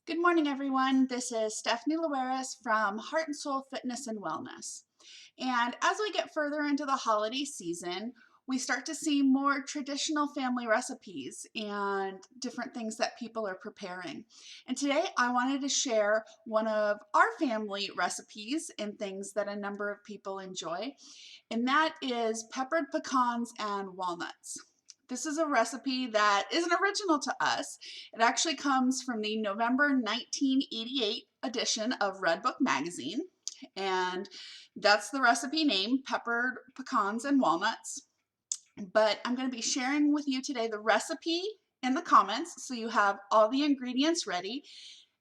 Good morning, everyone. This is Stephanie Luaris from Heart and Soul Fitness and Wellness. And as we get further into the holiday season, we start to see more traditional family recipes and different things that people are preparing. And today I wanted to share one of our family recipes and things that a number of people enjoy, and that is peppered pecans and walnuts. This is a recipe that isn't original to us. It actually comes from the November 1988 edition of Redbook Magazine, and that's the recipe name, Peppered Pecans and Walnuts. But I'm going to be sharing with you today the recipe in the comments so you have all the ingredients ready,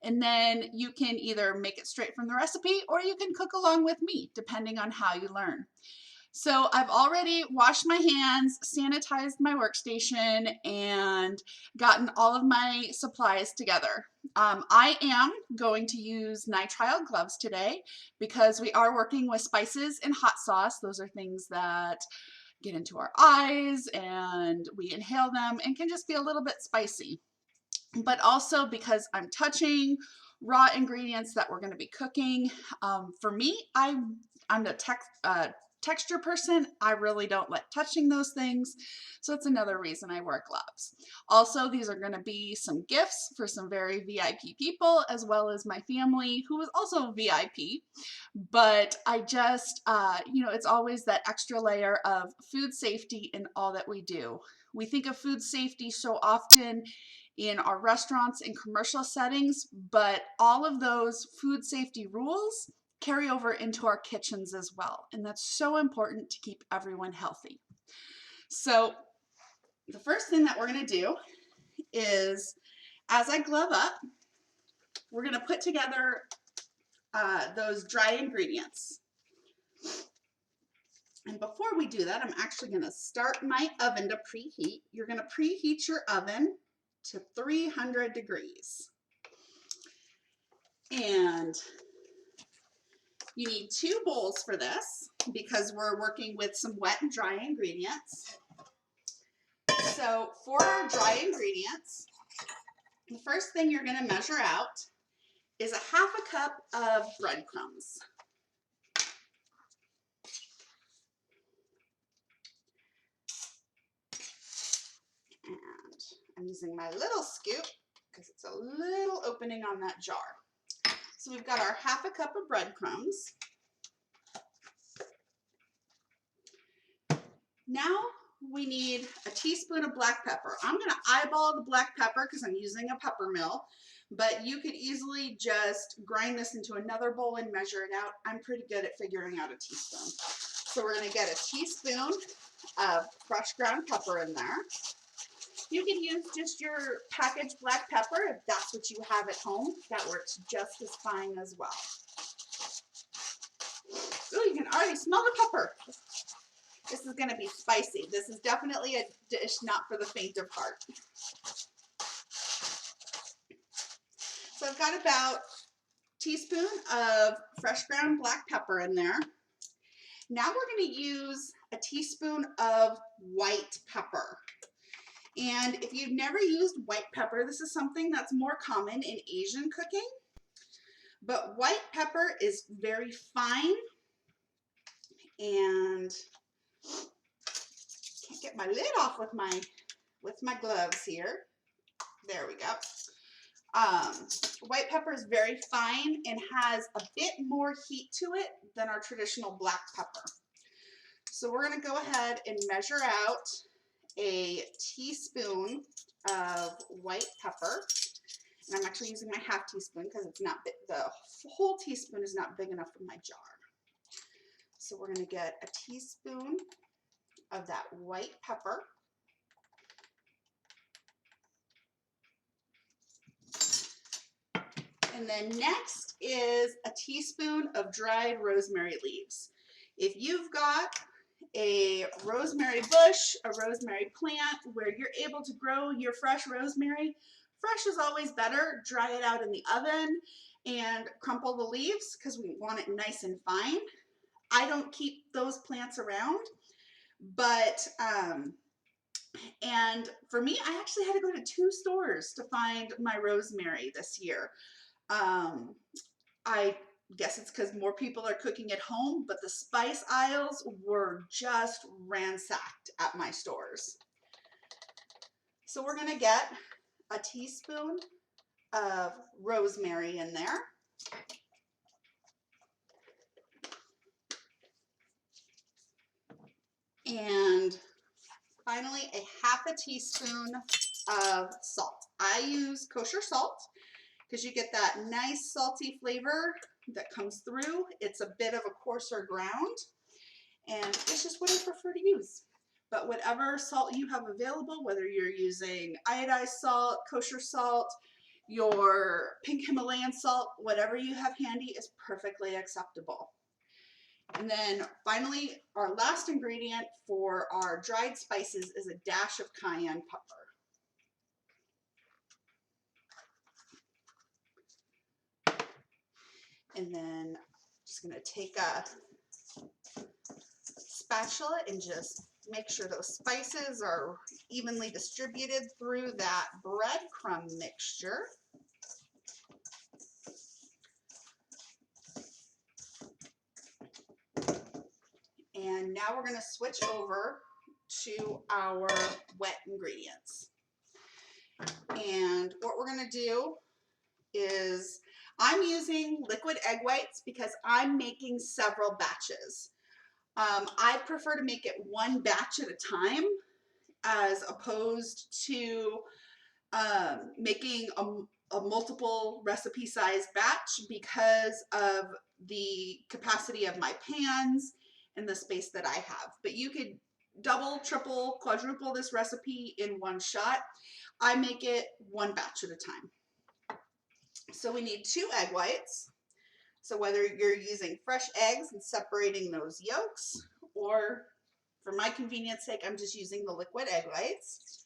and then you can either make it straight from the recipe or you can cook along with me, depending on how you learn. So I've already washed my hands, sanitized my workstation, and gotten all of my supplies together. I am going to use nitrile gloves today because we are working with spices and hot sauce. Those are things that get into our eyes and we inhale them and can just be a little bit spicy. But also because I'm touching raw ingredients that we're going to be cooking. For me, I'm the texture person. I really don't like touching those things, so it's another reason I wear gloves. Also, these are going to be some gifts for some very VIP people, as well as my family, who is also VIP. But I just, it's always that extra layer of food safety in all that we do. We think of food safety so often in our restaurants and commercial settings, but all of those food safety rules carry over into our kitchens as well. And that's so important to keep everyone healthy. So the first thing that we're going to do is, as I glove up, we're going to put together those dry ingredients. And before we do that, I'm actually going to start my oven to preheat. You're going to preheat your oven to 300 degrees. And you need 2 bowls for this because we're working with some wet and dry ingredients. So for our dry ingredients, the first thing you're going to measure out is a 1/2 cup of breadcrumbs. And I'm using my little scoop because it's a little opening on that jar. So we've got our 1/2 cup of breadcrumbs. Now we need a teaspoon of black pepper. I'm going to eyeball the black pepper because I'm using a pepper mill, but you could easily just grind this into another bowl and measure it out. I'm pretty good at figuring out a teaspoon. So we're going to get a teaspoon of fresh ground pepper in there. You can use just your packaged black pepper if that's what you have at home. That works just as fine as well. Oh, you can already smell the pepper. This is going to be spicy. This is definitely a dish not for the faint of heart. So I've got about a teaspoon of fresh ground black pepper in there. Now we're going to use a teaspoon of white pepper. And if you've never used white pepper, this is something that's more common in Asian cooking. But white pepper is very fine, and can't get my lid off with my gloves here. There we go. White pepper is very fine and has a bit more heat to it than our traditional black pepper. So we're going to go ahead and measure out a teaspoon of white pepper. And I'm actually using my 1/2 teaspoon because it's not big, the whole teaspoon is not big enough for my jar. So we're going to get a teaspoon of that white pepper. And then next is a teaspoon of dried rosemary leaves. If you've got a rosemary bush, a rosemary plant where you're able to grow your fresh rosemary, fresh is always better. Dry it out in the oven and crumple the leaves because we want it nice and fine. I don't keep those plants around, but And for me, I actually had to go to 2 stores to find my rosemary this year. I guess it's because more people are cooking at home, but the spice aisles were just ransacked at my stores. So we're gonna get a teaspoon of rosemary in there. And finally, a half a teaspoon of salt. I use kosher salt because you get that nice salty flavor that comes through. It's a bit of a coarser ground, and it's just what I prefer to use. But whatever salt you have available, whether you're using iodized salt, kosher salt, your pink Himalayan salt, whatever you have handy is perfectly acceptable. And then finally, our last ingredient for our dried spices is a dash of cayenne pepper. And then I'm just gonna take a spatula and just make sure those spices are evenly distributed through that breadcrumb mixture. And now we're gonna switch over to our wet ingredients. And what we're gonna do is, I'm using liquid egg whites because I'm making several batches. I prefer to make it one batch at a time as opposed to making a multiple recipe size batch because of the capacity of my pans and the space that I have. But you could double, triple, quadruple this recipe in one shot. I make it one batch at a time. So we need 2 egg whites. So whether you're using fresh eggs and separating those yolks, or for my convenience sake, I'm just using the liquid egg whites.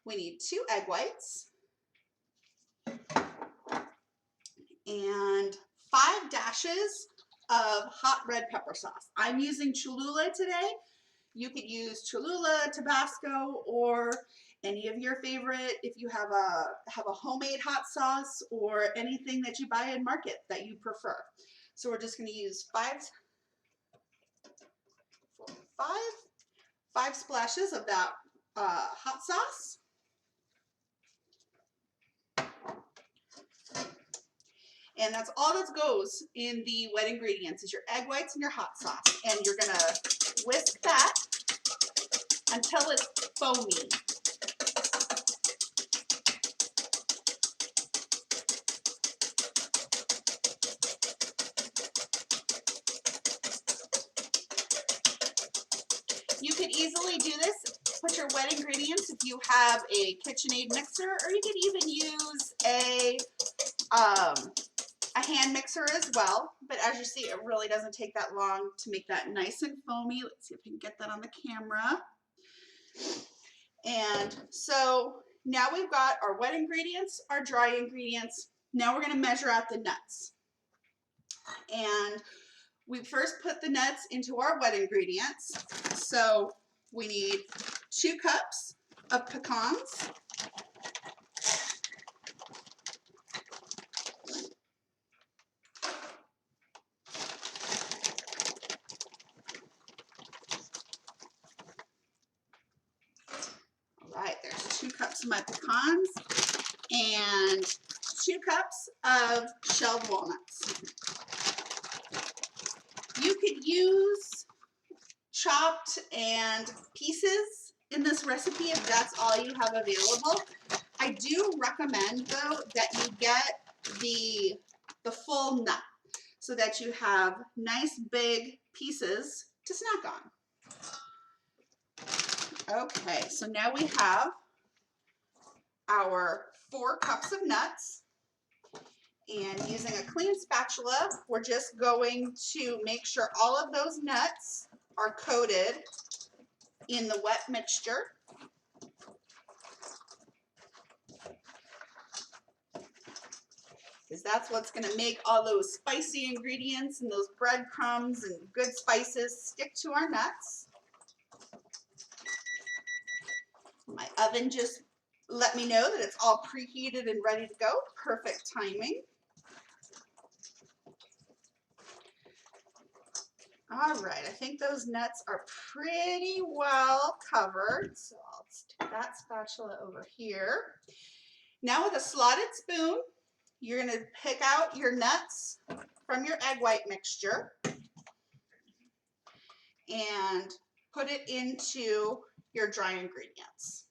We need 2 egg whites and 5 dashes of hot red pepper sauce. I'm using Cholula today. You could use Cholula, Tabasco, or any of your favorite, if you have a homemade hot sauce or anything that you buy in market that you prefer. So we're just going to use 5 splashes of that hot sauce. And that's all that goes in the wet ingredients is your egg whites and your hot sauce. And you're going to whisk that until it's foamy. You could easily do this, put your wet ingredients if you have a KitchenAid mixer, or you could even use a hand mixer as well. But as you see, it really doesn't take that long to make that nice and foamy. Let's see if we can get that on the camera. And so now we've got our wet ingredients, our dry ingredients. Now we're going to measure out the nuts. And we first put the nuts into our wet ingredients. So we need 2 cups of pecans. All right, there's 2 cups of my pecans and 2 cups of shelled walnuts. You could use chopped and pieces in this recipe if that's all you have available. I do recommend though that you get the full nut so that you have nice big pieces to snack on. Okay, so now we have our 4 cups of nuts. And using a clean spatula, we're just going to make sure all of those nuts are coated in the wet mixture. Because that's what's going to make all those spicy ingredients and those breadcrumbs and good spices stick to our nuts. oven just let me know that it's all preheated and ready to go. Perfect timing. All right, I think those nuts are pretty well covered. So I'll stick that spatula over here. Now with a slotted spoon, you're gonna pick out your nuts from your egg white mixture and put it into your dry ingredients.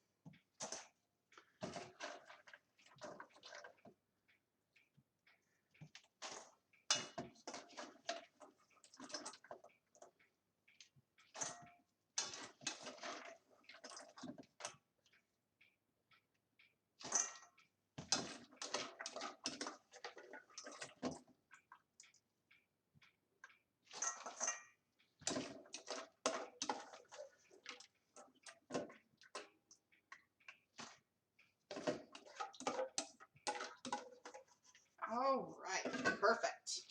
All right, perfect.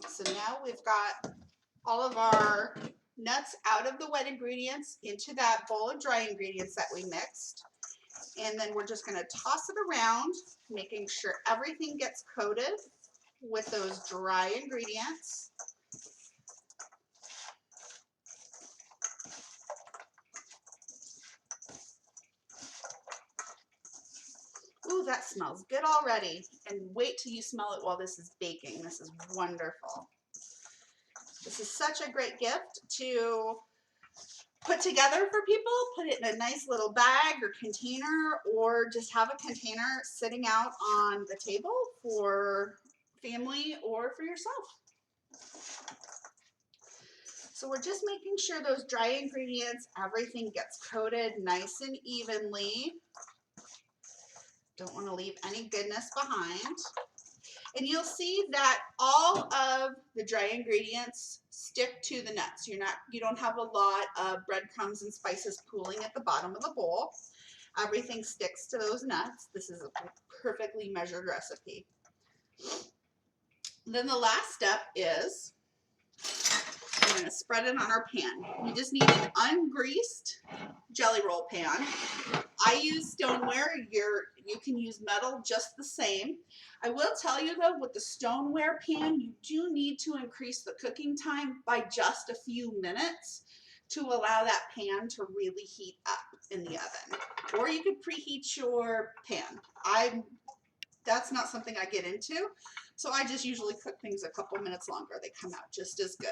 So now we've got all of our nuts out of the wet ingredients into that bowl of dry ingredients that we mixed. And then we're just gonna toss it around, making sure everything gets coated with those dry ingredients. Ooh, that smells good already. And wait till you smell it while this is baking. This is wonderful. This is such a great gift to put together for people. Put it in a nice little bag or container, or just have a container sitting out on the table for family or for yourself. So we're just making sure those dry ingredients, everything gets coated nice and evenly. Don't want to leave any goodness behind. And you'll see that all of the dry ingredients stick to the nuts. You don't have a lot of breadcrumbs and spices pooling at the bottom of the bowl. Everything sticks to those nuts. This is a perfectly measured recipe. Then the last step is we're going to spread it on our pan. You just need an ungreased jelly roll pan. I use stoneware. You can use metal just the same. I will tell you though, with the stoneware pan, you do need to increase the cooking time by just a few minutes to allow that pan to really heat up in the oven. Or you could preheat your pan. That's not something I get into, so I just usually cook things a couple minutes longer. They come out just as good.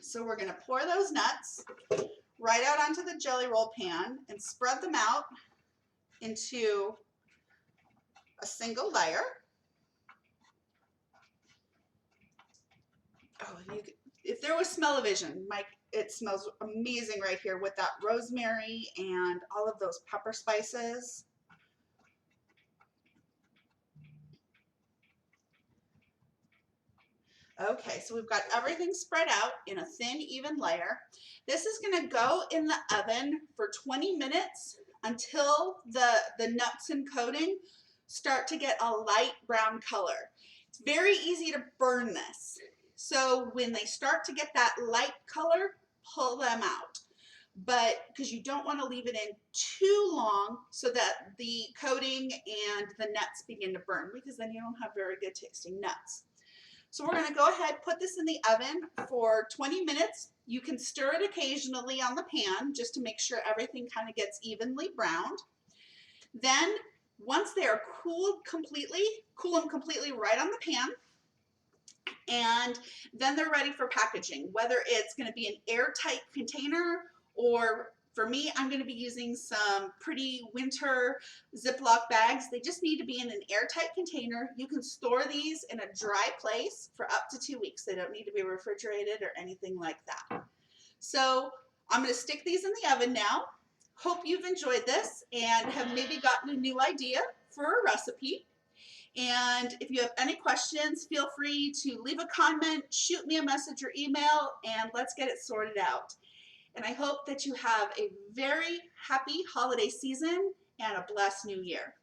So we're going to pour those nuts right out onto the jelly roll pan and spread them out into a single layer. Oh, if there was smell-o-vision, Mike, it smells amazing right here with that rosemary and all of those pepper spices. Okay, so we've got everything spread out in a thin, even layer. This is going to go in the oven for 20 minutes until the nuts and coating start to get a light brown color. It's very easy to burn this. So when they start to get that light color, pull them out. But because you don't want to leave it in too long so that the coating and the nuts begin to burn, because then you don't have very good tasting nuts. So we're going to go ahead, put this in the oven for 20 minutes. You can stir it occasionally on the pan just to make sure everything kind of gets evenly browned. Then once they are cool them completely right on the pan. And then they're ready for packaging, whether it's going to be an airtight container, or for me, I'm going to be using some pretty winter Ziploc bags. They just need to be in an airtight container. You can store these in a dry place for up to 2 weeks. They don't need to be refrigerated or anything like that. So I'm going to stick these in the oven now. Hope you've enjoyed this and have maybe gotten a new idea for a recipe. And if you have any questions, feel free to leave a comment, shoot me a message or email, and let's get it sorted out. And I hope that you have a very happy holiday season and a blessed new year.